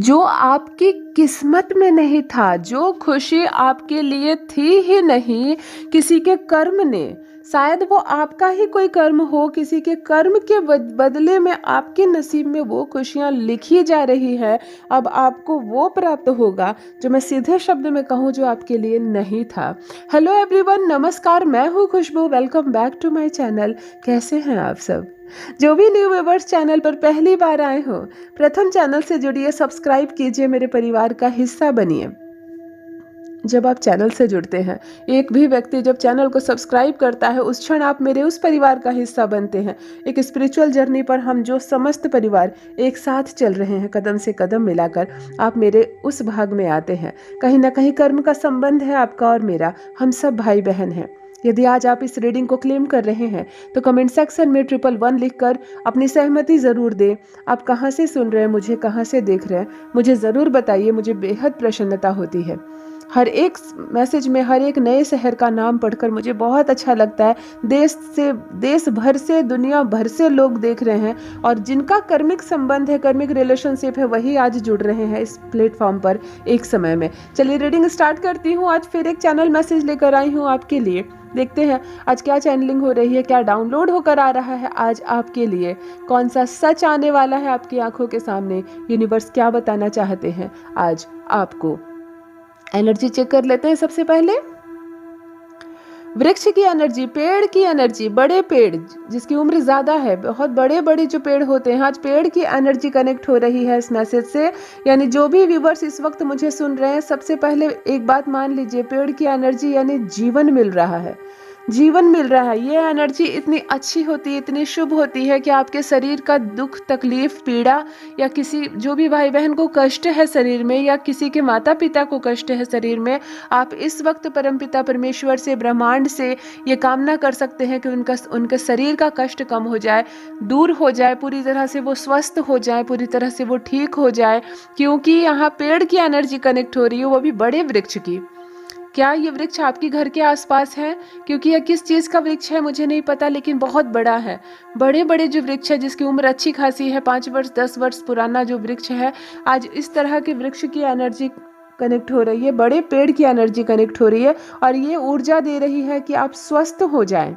जो आपकी किस्मत में नहीं था, जो खुशी आपके लिए थी ही नहीं, किसी के कर्म ने, शायद वो आपका ही कोई कर्म हो, किसी के कर्म के बदले में आपके नसीब में वो खुशियाँ लिखी जा रही है। अब आपको वो प्राप्त होगा जो मैं सीधे शब्द में कहूँ जो आपके लिए नहीं था। हेलो एवरीवन, नमस्कार, मैं हूँ Khushboo. Welcome back to my channel. कैसे हैं आप सब? जो भी न्यू व्यूअर्स चैनल पर पहली बार आए हो, प्रथम चैनल से जुड़िए, सब्सक्राइब कीजिए, मेरे परिवार का हिस्सा बनिए। जब आप चैनल से जुड़ते हैं, एक भी व्यक्ति जब चैनल को सब्सक्राइब करता है, उस क्षण आप मेरे उस परिवार का हिस्सा बनते हैं। एक स्पिरिचुअल जर्नी पर हम जो समस्त परिवार एक साथ चल रहे हैं, कदम से कदम मिलाकर, आप मेरे उस भाग में आते हैं। कहीं ना कहीं कर्म का संबंध है आपका और मेरा, हम सब भाई बहन हैं। यदि आज आप इस रीडिंग को क्लेम कर रहे हैं तो कमेंट सेक्शन में 111 लिखकर अपनी सहमति ज़रूर दें। आप कहाँ से सुन रहे हैं, मुझे कहाँ से देख रहे हैं, मुझे ज़रूर बताइए। मुझे बेहद प्रसन्नता होती है। हर एक मैसेज में हर एक नए शहर का नाम पढ़कर मुझे बहुत अच्छा लगता है। देश भर से, दुनिया भर से लोग देख रहे हैं और जिनका कर्मिक संबंध है, कर्मिक रिलेशनशिप है, वही आज जुड़ रहे हैं इस प्लेटफॉर्म पर एक समय में। चलिए रीडिंग स्टार्ट करती हूँ। आज फिर एक चैनल मैसेज लेकर आई हूँ आपके लिए। देखते हैं आज क्या चैनलिंग हो रही है, क्या डाउनलोड होकर आ रहा है आज आपके लिए, कौन सा सच आने वाला है आपकी आंखों के सामने, यूनिवर्स क्या बताना चाहते हैं आज आपको। एनर्जी चेक कर लेते हैं सबसे पहले। वृक्ष की एनर्जी, पेड़ की एनर्जी, बड़े पेड़ जिसकी उम्र ज्यादा है, बहुत बड़े बड़े जो पेड़ होते हैं, आज पेड़ की एनर्जी कनेक्ट हो रही है इस मैसेज से। यानी जो भी व्यूवर्स इस वक्त मुझे सुन रहे हैं, सबसे पहले एक बात मान लीजिए, पेड़ की एनर्जी यानी जीवन मिल रहा है, जीवन मिल रहा है। ये एनर्जी इतनी अच्छी होती है, इतनी शुभ होती है कि आपके शरीर का दुख, तकलीफ, पीड़ा, या किसी जो भी भाई बहन को कष्ट है शरीर में, या किसी के माता पिता को कष्ट है शरीर में, आप इस वक्त परमपिता परमेश्वर से, ब्रह्मांड से ये कामना कर सकते हैं कि उनके शरीर का कष्ट कम हो जाए, दूर हो जाए, पूरी तरह से वो स्वस्थ हो जाए, पूरी तरह से वो ठीक हो जाए। क्योंकि यहाँ पेड़ की एनर्जी कनेक्ट हो रही है, वो भी बड़े वृक्ष की। क्या ये वृक्ष आपके घर के आसपास है? क्योंकि यह किस चीज़ का वृक्ष है मुझे नहीं पता, लेकिन बहुत बड़ा है। बड़े बड़े जो वृक्ष है, जिसकी उम्र अच्छी खासी है, 5 वर्ष 10 वर्ष पुराना जो वृक्ष है, आज इस तरह के वृक्ष की एनर्जी कनेक्ट हो रही है, बड़े पेड़ की एनर्जी कनेक्ट हो रही है और ये ऊर्जा दे रही है कि आप स्वस्थ हो जाएं।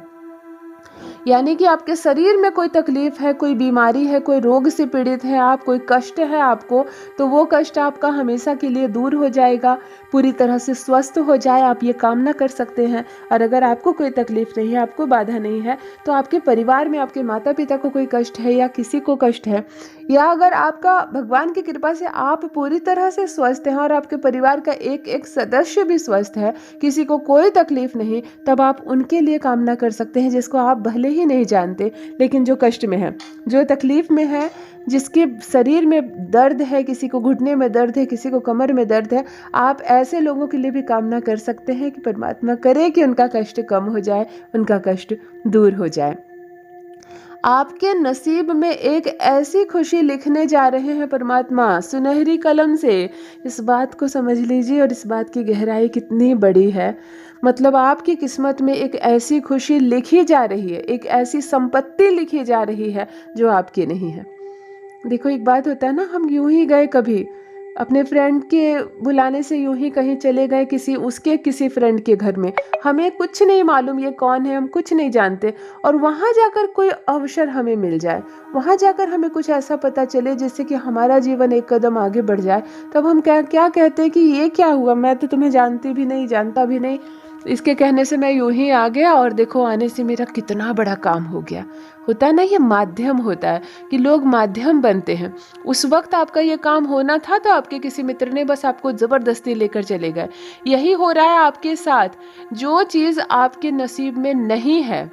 यानी कि आपके शरीर में कोई तकलीफ है, कोई बीमारी है, कोई रोग से पीड़ित है आप, कोई कष्ट है आपको, तो वो कष्ट आपका हमेशा के लिए दूर हो जाएगा, पूरी तरह से स्वस्थ हो जाए, आप ये कामना कर सकते हैं। और अगर आपको कोई तकलीफ नहीं है, आपको बाधा नहीं है, तो आपके परिवार में आपके माता पिता को कोई कष्ट है या किसी को कष्ट है, या अगर आपका भगवान की कृपा से आप पूरी तरह से स्वस्थ हैं और आपके परिवार का एक एक सदस्य भी स्वस्थ है, किसी को कोई तकलीफ नहीं, तब आप उनके लिए कामना कर सकते हैं, जिसको आप भले ही नहीं जानते, लेकिन जो कष्ट में है, जो तकलीफ में है, जिसके शरीर में दर्द है, किसी को घुटने में दर्द है, किसी को कमर में दर्द है, आप ऐसे लोगों के लिए भी कामना कर सकते हैं कि परमात्मा करे कि उनका कष्ट कम हो जाए, उनका कष्ट दूर हो जाए। आपके नसीब में एक ऐसी खुशी लिखने जा रहे हैं परमात्मा सुनहरी कलम से। इस बात को समझ लीजिए और इस बात की गहराई कितनी बड़ी है। मतलब आपकी किस्मत में एक ऐसी खुशी लिखी जा रही है, एक ऐसी संपत्ति लिखी जा रही है जो आपकी नहीं है। देखो, एक बात होता है ना, हम यूं ही गए कभी अपने फ्रेंड के बुलाने से, यूं ही कहीं चले गए किसी फ्रेंड के घर में, हमें कुछ नहीं मालूम ये कौन है, हम कुछ नहीं जानते, और वहाँ जाकर कोई अवसर हमें मिल जाए, वहाँ जाकर हमें कुछ ऐसा पता चले जिससे कि हमारा जीवन एक कदम आगे बढ़ जाए, तब हम क्या कहते हैं कि ये क्या हुआ, मैं तो तुम्हें जानती भी नहीं, जानता भी नहीं, इसके कहने से मैं यूं ही आ गया और देखो आने से मेरा कितना बड़ा काम हो गया। होता है ना, ये माध्यम होता है कि लोग माध्यम बनते हैं। उस वक्त आपका ये काम होना था तो आपके किसी मित्र ने बस आपको ज़बरदस्ती लेकर चले गए। यही हो रहा है आपके साथ। जो चीज़ आपके नसीब में नहीं है,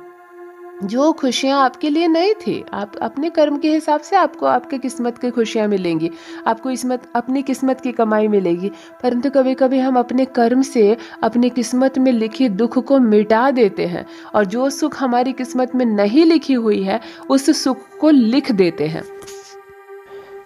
जो खुशियाँ आपके लिए नहीं थी, आप अपने कर्म के हिसाब से आपको आपके किस्मत की खुशियाँ मिलेंगी, आपको अपनी किस्मत की कमाई मिलेगी, परंतु कभी कभी हम अपने कर्म से अपनी किस्मत में लिखी दुख को मिटा देते हैं और जो सुख हमारी किस्मत में नहीं लिखी हुई है उस सुख को लिख देते हैं।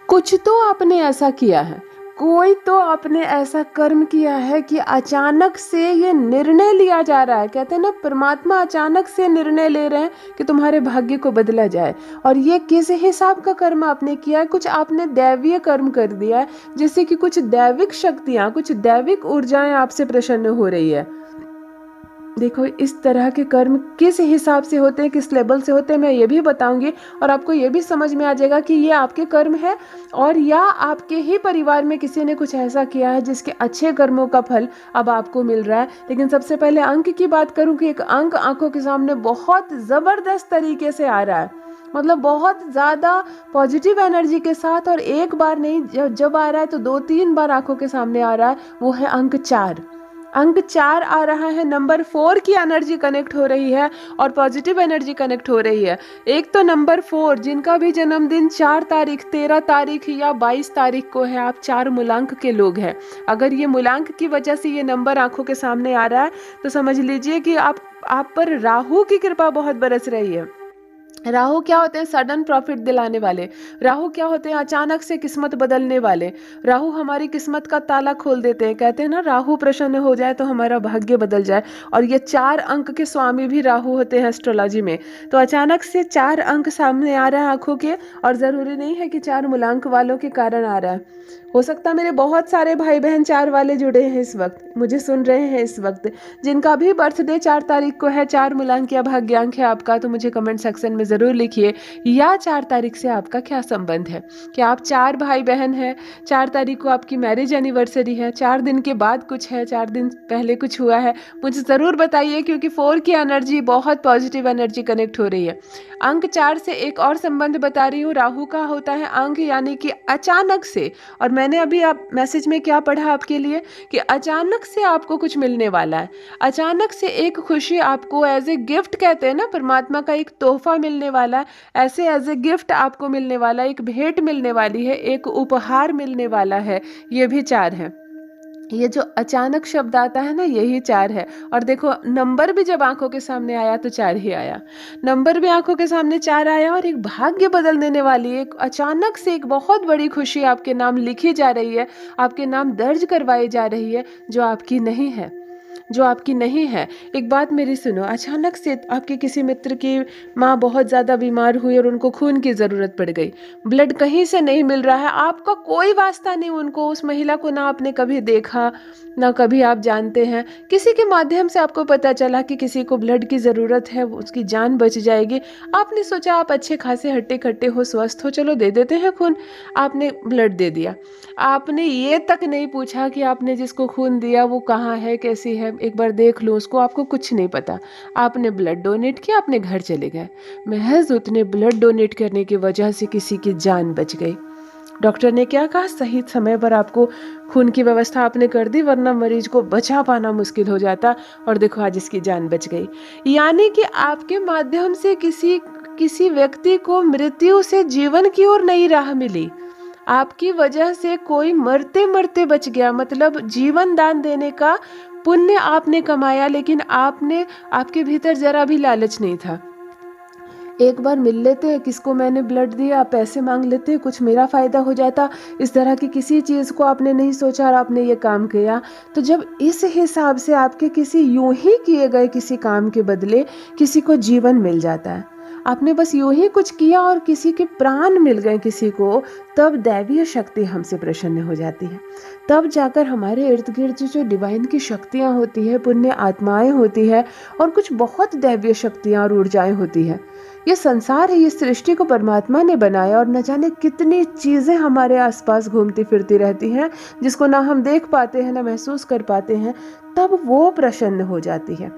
कुछ तो आपने ऐसा किया है, कोई तो आपने ऐसा कर्म किया है कि अचानक से ये निर्णय लिया जा रहा है। कहते हैं ना, परमात्मा अचानक से निर्णय ले रहे हैं कि तुम्हारे भाग्य को बदला जाए। और ये किस हिसाब का कर्म आपने किया है? कुछ आपने दैवीय कर्म कर दिया है, जिससे कि कुछ दैविक शक्तियाँ, कुछ दैविक ऊर्जाएं आपसे प्रसन्न हो रही है। देखो, इस तरह के कर्म किस हिसाब से होते हैं, किस लेवल से होते हैं, मैं ये भी बताऊंगी। और आपको ये भी समझ में आ जाएगा कि ये आपके कर्म है और या आपके ही परिवार में किसी ने कुछ ऐसा किया है जिसके अच्छे कर्मों का फल अब आपको मिल रहा है। लेकिन सबसे पहले अंक की बात करूं कि एक अंक आंखों के सामने बहुत ज़बरदस्त तरीके से आ रहा है, मतलब बहुत ज़्यादा पॉजिटिव एनर्जी के साथ। और एक बार नहीं, जब आ रहा है तो 2-3 बार आंखों के सामने आ रहा है। वो है अंक 4। अंक 4 आ रहा है, नंबर 4 की एनर्जी कनेक्ट हो रही है और पॉजिटिव एनर्जी कनेक्ट हो रही है। एक तो नंबर 4, जिनका भी जन्मदिन 4 तारीख, 13 तारीख या 22 तारीख को है, आप 4 मूलांक के लोग हैं। अगर ये मूलांक की वजह से ये नंबर आंखों के सामने आ रहा है तो समझ लीजिए कि आप पर राहु की कृपा बहुत बरस रही है। राहु क्या होते हैं? सडन प्रॉफिट दिलाने वाले। राहु क्या होते हैं? अचानक से किस्मत बदलने वाले। राहु हमारी किस्मत का ताला खोल देते हैं। कहते हैं ना, राहु प्रसन्न हो जाए तो हमारा भाग्य बदल जाए। और ये 4 अंक के स्वामी भी राहु होते हैं एस्ट्रोलॉजी में। तो अचानक से 4 अंक सामने आ रहा है आंखों के, और ज़रूरी नहीं है कि 4 मूलांक वालों के कारण आ रहा है। हो सकता है मेरे बहुत सारे भाई बहन 4 वाले जुड़े हैं इस वक्त, मुझे सुन रहे हैं इस वक्त, जिनका भी बर्थडे 4 तारीख को है, 4 मूलांक या भाग्यांक है आपका, तो मुझे कमेंट सेक्शन में ज़रूर लिखिए, या 4 तारीख से आपका क्या संबंध है। क्या आप 4 भाई बहन हैं? 4 तारीख को आपकी मैरिज एनिवर्सरी है, 4 दिन के बाद कुछ है, 4 दिन पहले कुछ हुआ है, मुझे ज़रूर बताइए, क्योंकि 4 की एनर्जी बहुत पॉजिटिव एनर्जी कनेक्ट हो रही है। अंक 4 से एक और संबंध बता रही हूँ। राहु का होता है अंक, यानी कि अचानक से। और मैंने अभी आप मैसेज में क्या पढ़ा आपके लिए कि अचानक से आपको कुछ मिलने वाला है। अचानक से एक खुशी आपको एज ए गिफ्ट, कहते हैं ना, परमात्मा का एक तोहफा मिलने वाला है, ऐसे एज ए गिफ्ट आपको मिलने वाला है, एक भेंट मिलने वाली है, एक उपहार मिलने वाला है। ये भी 4 है। ये जो अचानक शब्द आता है ना, यही 4 है। और देखो, नंबर भी जब आंखों के सामने आया तो 4 ही आया। नंबर भी आंखों के सामने 4 आया, और एक भाग्य बदल देने वाली एक अचानक से एक बहुत बड़ी खुशी आपके नाम लिखी जा रही है, आपके नाम दर्ज करवाई जा रही है, जो आपकी नहीं है, जो आपकी नहीं है। एक बात मेरी सुनो, अचानक से आपके किसी मित्र की माँ बहुत ज़्यादा बीमार हुई और उनको खून की ज़रूरत पड़ गई, ब्लड कहीं से नहीं मिल रहा है, आपका कोई वास्ता नहीं उनको, उस महिला को ना आपने कभी देखा ना कभी आप जानते हैं, किसी के माध्यम से आपको पता चला कि किसी को ब्लड की ज़रूरत है, उसकी जान बच जाएगी। आपने सोचा आप अच्छे खासे हट्टे कट्टे हो, स्वस्थ हो, चलो दे देते हैं खून। आपने ब्लड दे दिया। आपने ये तक नहीं पूछा कि आपने जिसको खून दिया वो कहाँ है, कैसी है, एक बार देख लो उसको, आपको कुछ नहीं पता। आपने ब्लड डोनेट किया, अपने घर चले गए। महज उतने ब्लड डोनेट करने की वजह से किसी की जान बच गई। डॉक्टर ने क्या कहा? सही समय पर आपको खून की व्यवस्था आपने कर दी, वरना मरीज को बचा पाना मुश्किल हो जाता। और देखो, आज इसकी जान बच गई। यानी कि आपके माध्यम से किसी व्यक्ति को मृत्यु से जीवन की ओर नई राह मिली। आपकी वजह से कोई मरते मरते बच गया, मतलब जीवन दान देने का पुण्य आपने कमाया। लेकिन आपके भीतर जरा भी लालच नहीं था। एक बार मिल लेते, किसको मैंने ब्लड दिया, पैसे मांग लेते, कुछ मेरा फ़ायदा हो जाता, इस तरह की किसी चीज़ को आपने नहीं सोचा और आपने ये काम किया। तो जब इस हिसाब से आपके किसी यूं ही किए गए किसी काम के बदले किसी को जीवन मिल जाता है, आपने बस यूं ही कुछ किया और किसी के प्राण मिल गए किसी को, तब दैवीय शक्ति हमसे प्रसन्न हो जाती है। तब जाकर हमारे इर्द गिर्द जो डिवाइन की शक्तियाँ होती है, पुण्य आत्माएं होती है, और कुछ बहुत दैवीय शक्तियाँ और ऊर्जाएं होती है। ये संसार है, ये सृष्टि को परमात्मा ने बनाया, और न जाने कितनी चीज़ें हमारे आसपास घूमती फिरती रहती हैं, जिसको ना हम देख पाते हैं ना महसूस कर पाते हैं। तब वो प्रसन्न हो जाती है।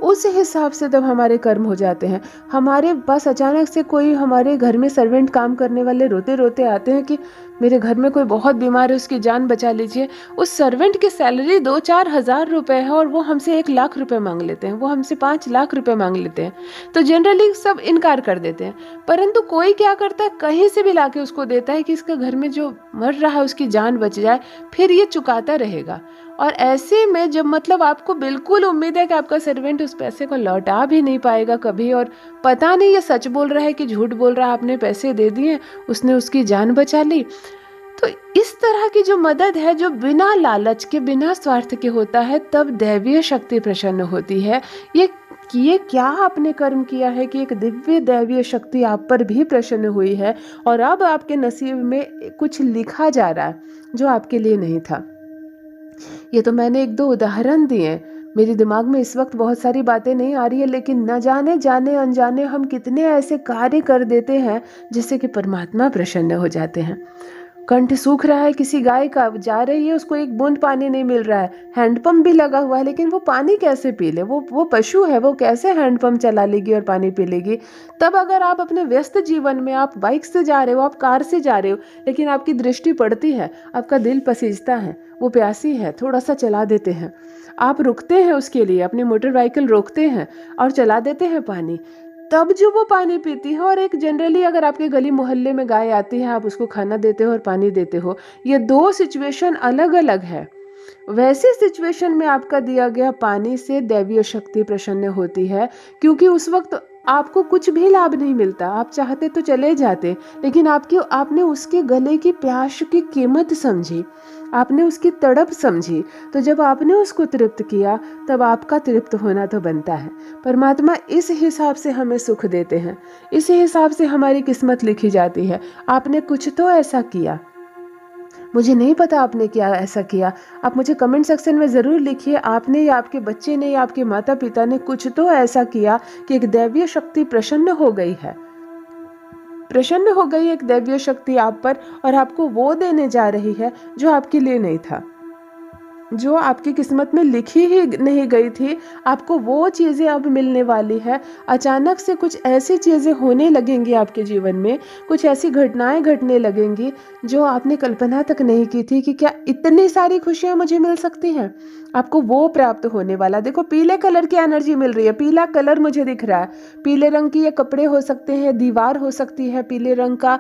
उस हिसाब से तब हमारे कर्म हो जाते हैं। हमारे पास अचानक से कोई हमारे घर में सर्वेंट काम करने वाले रोते रोते आते हैं कि मेरे घर में कोई बहुत बीमार है, उसकी जान बचा लीजिए। उस सर्वेंट की सैलरी 2-4 हज़ार रुपये है और वो हमसे 1 लाख रुपए मांग लेते हैं, वो हमसे 5 लाख रुपए मांग लेते हैं। तो जनरली सब इनकार कर देते हैं, परंतु कोई क्या करता है, कहीं से भी लाके उसको देता है कि इसका घर में जो मर रहा है उसकी जान बच जाए, फिर ये चुकाता रहेगा। और ऐसे में जब मतलब आपको बिल्कुल उम्मीद है कि आपका सर्वेंट उस पैसे को लौटा भी नहीं पाएगा कभी, और पता नहीं ये सच बोल रहा है कि झूठ बोल रहा है, आपने पैसे दे दिए, उसने उसकी जान बचा ली, तो इस तरह की जो मदद है, जो बिना लालच के, बिना स्वार्थ के होता है, तब दैवीय शक्ति प्रसन्न होती है। ये ये क्या आपने कर्म किया है कि एक दिव्य दैवीय शक्ति आप पर भी प्रसन्न हुई है और अब आपके नसीब में कुछ लिखा जा रहा है जो आपके लिए नहीं था। ये तो मैंने एक दो उदाहरण दिए। मेरे दिमाग में इस वक्त बहुत सारी बातें नहीं आ रही है, लेकिन न जाने जाने अनजाने हम कितने ऐसे कार्य कर देते हैं जिससे कि परमात्मा प्रसन्न हो जाते हैं। कंठ सूख रहा है किसी गाय का, जा रही है, उसको एक बूंद पानी नहीं मिल रहा है, हैंडपंप भी लगा हुआ है, लेकिन वो पानी कैसे पी ले? वो पशु है, वो कैसे हैंडपंप चला लेगी और पानी पी लेगी? तब अगर आप अपने व्यस्त जीवन में, आप बाइक से जा रहे हो, आप कार से जा रहे हो, लेकिन आपकी दृष्टि पड़ती है, आपका दिल पसीजता है, वो प्यासी है, थोड़ा सा चला देते हैं, आप रुकते हैं उसके लिए, अपनी मोटर व्हीकल रोकते हैं और चला देते हैं पानी, तब जो वो पानी पीती है। और एक जनरली अगर आपके गली मोहल्ले में गाय आती है, आप उसको खाना देते हो और पानी देते हो, ये दो सिचुएशन अलग अलग है। वैसे सिचुएशन में आपका दिया गया पानी से दैवीय शक्ति प्रसन्न होती है, क्योंकि उस वक्त आपको कुछ भी लाभ नहीं मिलता, आप चाहते तो चले जाते, लेकिन आपने उसके गले की प्यास की कीमत समझी, आपने उसकी तड़प समझी, तो जब आपने उसको तृप्त किया तब आपका तृप्त होना तो बनता है। परमात्मा इस हिसाब से हमें सुख देते हैं, इस हिसाब से हमारी किस्मत लिखी जाती है। आपने कुछ तो ऐसा किया, मुझे नहीं पता आपने क्या ऐसा किया, आप मुझे कमेंट सेक्शन में ज़रूर लिखिए, आपने या आपके बच्चे ने या आपके माता पिता ने कुछ तो ऐसा किया कि एक दैवीय शक्ति प्रसन्न हो गई है, प्रसन्न हो गई एक दैवीय शक्ति आप पर, और आपको वो देने जा रही है जो आपके लिए नहीं था, जो आपकी किस्मत में लिखी ही नहीं गई थी। आपको वो चीज़ें अब मिलने वाली है। अचानक से कुछ ऐसी चीज़ें होने लगेंगी आपके जीवन में, कुछ ऐसी घटनाएं घटने लगेंगी जो आपने कल्पना तक नहीं की थी कि क्या इतनी सारी खुशियां मुझे मिल सकती हैं। आपको वो प्राप्त होने वाला। देखो, पीले कलर की एनर्जी मिल रही है, पीला कलर मुझे दिख रहा है, पीले रंग की ये कपड़े हो सकते हैं, दीवार हो सकती है पीले रंग का,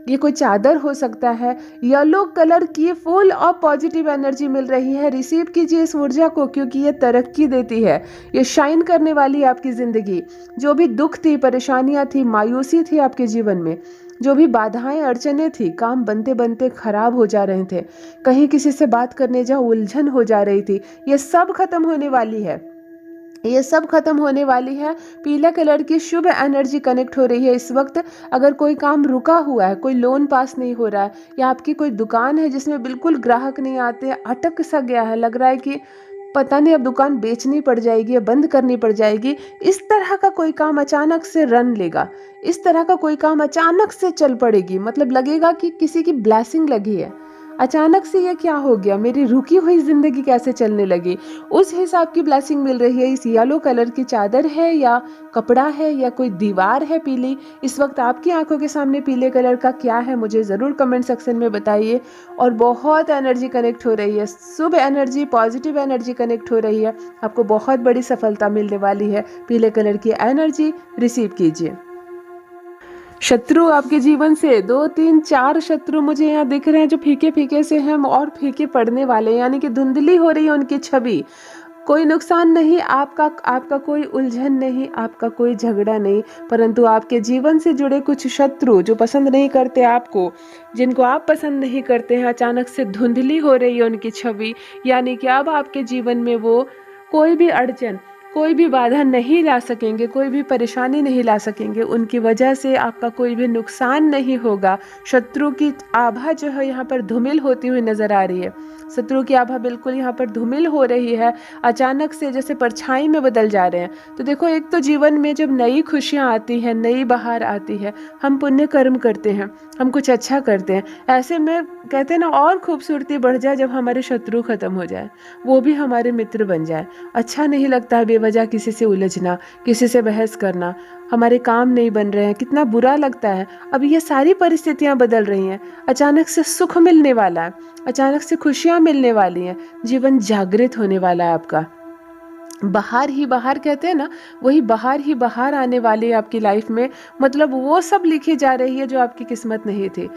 ये कोई चादर हो सकता है, येलो कलर की फुल और पॉजिटिव एनर्जी मिल रही है। रिसीव कीजिए इस ऊर्जा को, क्योंकि ये तरक्की देती है, ये शाइन करने वाली है आपकी ज़िंदगी। जो भी दुख थी, परेशानियां थी, मायूसी थी आपके जीवन में, जो भी बाधाएं अड़चने थी, काम बनते बनते खराब हो जा रहे थे, कहीं किसी से बात करने जाओ उलझन हो जा रही थी, ये सब खत्म होने वाली है, ये सब खत्म होने वाली है। पीला कलर की शुभ एनर्जी कनेक्ट हो रही है इस वक्त। अगर कोई काम रुका हुआ है, कोई लोन पास नहीं हो रहा है, या आपकी कोई दुकान है जिसमें बिल्कुल ग्राहक नहीं आते, अटक सा गया है, लग रहा है कि पता नहीं अब दुकान बेचनी पड़ जाएगी या बंद करनी पड़ जाएगी, इस तरह का कोई काम अचानक से रन लेगा, इस तरह का कोई काम अचानक से चल पड़ेगी, मतलब लगेगा कि किसी की ब्लेसिंग लगी है। अचानक से ये क्या हो गया, मेरी रुकी हुई जिंदगी कैसे चलने लगी, उस हिसाब की ब्लेसिंग मिल रही है। इस येलो कलर की चादर है या कपड़ा है या कोई दीवार है पीली, इस वक्त आपकी आंखों के सामने पीले कलर का क्या है, मुझे ज़रूर कमेंट सेक्शन में बताइए। और बहुत एनर्जी कनेक्ट हो रही है, शुभ एनर्जी, पॉजिटिव एनर्जी कनेक्ट हो रही है, आपको बहुत बड़ी सफलता मिलने वाली है। पीले कलर की एनर्जी रिसीव कीजिए। शत्रु आपके जीवन से 2 3 4 शत्रु मुझे यहाँ दिख रहे हैं जो फीके फीके से हैं और फीके पड़ने वाले, यानी कि धुंधली हो रही है उनकी छवि। कोई नुकसान नहीं आपका कोई उलझन नहीं, आपका कोई झगड़ा नहीं, परंतु आपके जीवन से जुड़े कुछ शत्रु जो पसंद नहीं करते आपको, जिनको आप पसंद नहीं करते हैं, अचानक से धुंधली हो रही है उनकी छवि। यानी कि अब आपके जीवन में वो कोई भी अड़चन, कोई भी बाधा नहीं ला सकेंगे, कोई भी परेशानी नहीं ला सकेंगे, उनकी वजह से आपका कोई भी नुकसान नहीं होगा। शत्रु की आभा जो है यहाँ पर धूमिल होती हुई नजर आ रही है, शत्रु की आभा बिल्कुल यहाँ पर धूमिल हो रही है, अचानक से जैसे परछाई में बदल जा रहे हैं। तो देखो, एक तो जीवन में जब नई खुशियाँ आती हैं, नई बहार आती है, हम पुण्य कर्म करते हैं, हम कुछ अच्छा करते हैं, ऐसे में कहते हैं ना, और खूबसूरती बढ़ जाए जब हमारे शत्रु खत्म हो जाए, वो भी हमारे मित्र बन जाए। अच्छा नहीं लगता है बेवजह किसी से उलझना, किसी से बहस करना, हमारे काम नहीं बन रहे हैं, कितना बुरा लगता है। अब ये सारी परिस्थितियां बदल रही हैं, अचानक से सुख मिलने वाला है, अचानक से खुशियां मिलने वाली हैं, जीवन जागृत होने वाला है आपका। बाहर ही बाहर कहते हैं ना, वही बाहर ही बाहर आने वाली है आपकी लाइफ में, मतलब वो सब लिखी जा रही है जो आपकी किस्मत नहीं थी।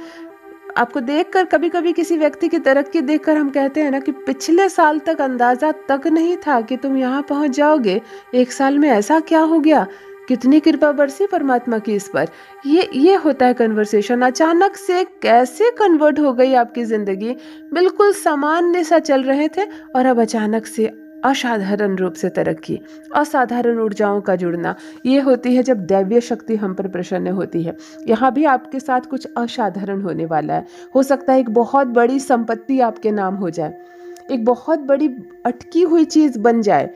आपको देखकर, कभी कभी किसी व्यक्ति की तरक्की देखकर हम कहते हैं ना कि पिछले साल तक अंदाजा तक नहीं था कि तुम यहाँ पहुँच जाओगे, 1 साल में ऐसा क्या हो गया कितनी कृपा बरसी परमात्मा की इस पर। ये होता है कन्वर्सेशन। अचानक से कैसे कन्वर्ट हो गई आपकी ज़िंदगी। बिल्कुल सामान्य सा चल रहे थे और अब अचानक से असाधारण रूप से तरक्की, असाधारण ऊर्जाओं का जुड़ना। ये होती है जब दैवीय शक्ति हम पर प्रसन्न होती है। यहाँ भी आपके साथ कुछ असाधारण होने वाला है। हो सकता है एक बहुत बड़ी संपत्ति आपके नाम हो जाए, एक बहुत बड़ी अटकी हुई चीज़ बन जाए,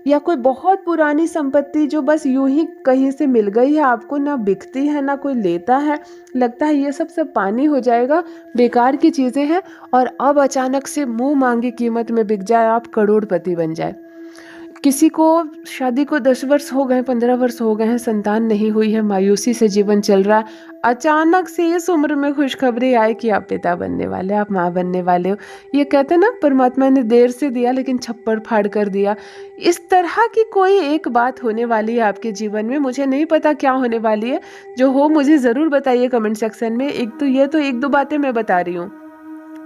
या कोई बहुत पुरानी संपत्ति जो बस यूं ही कहीं से मिल गई है आपको, ना बिकती है ना कोई लेता है, लगता है ये सब पानी हो जाएगा, बेकार की चीज़ें हैं, और अब अचानक से मुंह मांगी कीमत में बिक जाए, आप करोड़पति बन जाए। किसी को शादी को 10 वर्ष हो गए, 15 वर्ष हो गए हैं, संतान नहीं हुई है, मायूसी से जीवन चल रहा है, अचानक से इस उम्र में खुशखबरी आए कि आप पिता बनने वाले, आप माँ बनने वाले हो। ये कहते हैं ना, परमात्मा ने देर से दिया लेकिन छप्पड़ फाड़ कर दिया। इस तरह की कोई एक बात होने वाली है आपके जीवन में। मुझे नहीं पता क्या होने वाली है, जो हो मुझे ज़रूर बताइए कमेंट सेक्शन में। एक दो बातें मैं बता रही हूँ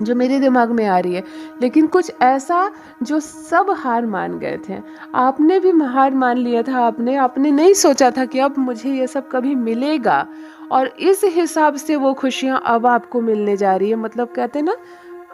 जो मेरे दिमाग में आ रही है, लेकिन कुछ ऐसा जो सब हार मान गए थे। आपने भी हार मान लिया था, आपने नहीं सोचा था कि अब मुझे ये सब कभी मिलेगा, और इस हिसाब से वो खुशियाँ अब आपको मिलने जा रही है। मतलब कहते हैं ना,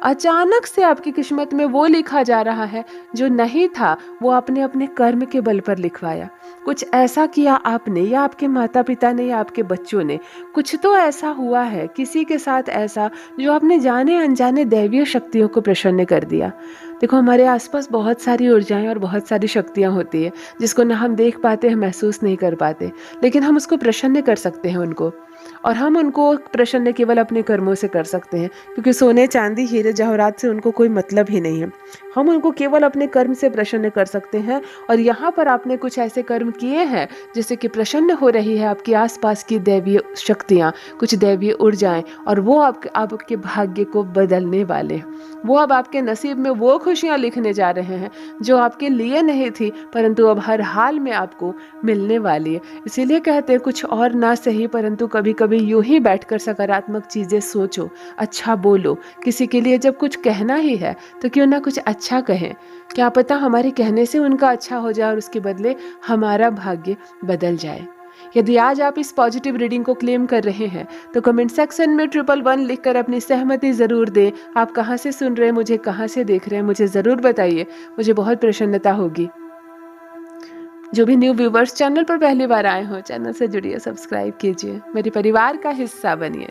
अचानक से आपकी किस्मत में वो लिखा जा रहा है जो नहीं था, वो आपने अपने कर्म के बल पर लिखवाया। कुछ ऐसा किया आपने, या आपके माता पिता ने, या आपके बच्चों ने। कुछ तो ऐसा हुआ है किसी के साथ ऐसा, जो आपने जाने अनजाने दैवीय शक्तियों को प्रसन्न कर दिया। देखो, हमारे आसपास बहुत सारी ऊर्जाएं और बहुत सारी शक्तियां होती है जिसको ना हम देख पाते हैं, महसूस नहीं कर पाते, लेकिन हम उसको प्रसन्न कर सकते हैं उनको। और हम उनको प्रसन्न केवल अपने कर्मों से कर सकते हैं, क्योंकि सोने चांदी हीरे जवाहरात से उनको कोई मतलब ही नहीं है। हम उनको केवल अपने कर्म से प्रसन्न कर सकते हैं। और यहाँ पर आपने कुछ ऐसे कर्म किए हैं जिससे कि प्रसन्न हो रही है आपके आसपास की दैवीय शक्तियाँ, कुछ दैवीय ऊर्जाएं, और वो आपके भाग्य को बदलने वाले हैं। वो अब आपके नसीब में वो खुशियाँ लिखने जा रहे हैं जो आपके लिए नहीं थी, परंतु अब हर हाल में आपको मिलने वाली है। इसीलिए कहते हैं, कुछ और ना सही, परंतु कभी कभी यूं ही बैठकर सकारात्मक चीज़ें सोचो, अच्छा बोलो। किसी के लिए जब कुछ कहना ही है तो क्यों ना कुछ अच्छा कहें। क्या पता हमारे कहने से उनका अच्छा हो जाए और उसके बदले हमारा भाग्य बदल जाए। यदि आज आप इस पॉजिटिव रीडिंग को क्लेम कर रहे हैं तो कमेंट सेक्शन में 111 लिखकर अपनी सहमति ज़रूर दें। आप कहाँ से सुन रहे हैं, मुझे कहाँ से देख रहे हैं, मुझे ज़रूर बताइए, मुझे बहुत प्रसन्नता होगी। जो भी न्यू व्यूवर्स चैनल पर पहली बार आए हो, चैनल से जुड़िए, सब्सक्राइब कीजिए, मेरे परिवार का हिस्सा बनिए।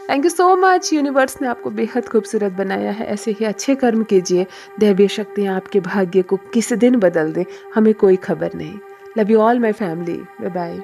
Thank you so much. Universe ने आपको बेहद खूबसूरत बनाया है। ऐसे ही अच्छे कर्म कीजिए, दैवीय शक्तियाँ आपके भाग्य को किस दिन बदल दें, हमें कोई खबर नहीं। Love you all my family. Bye bye.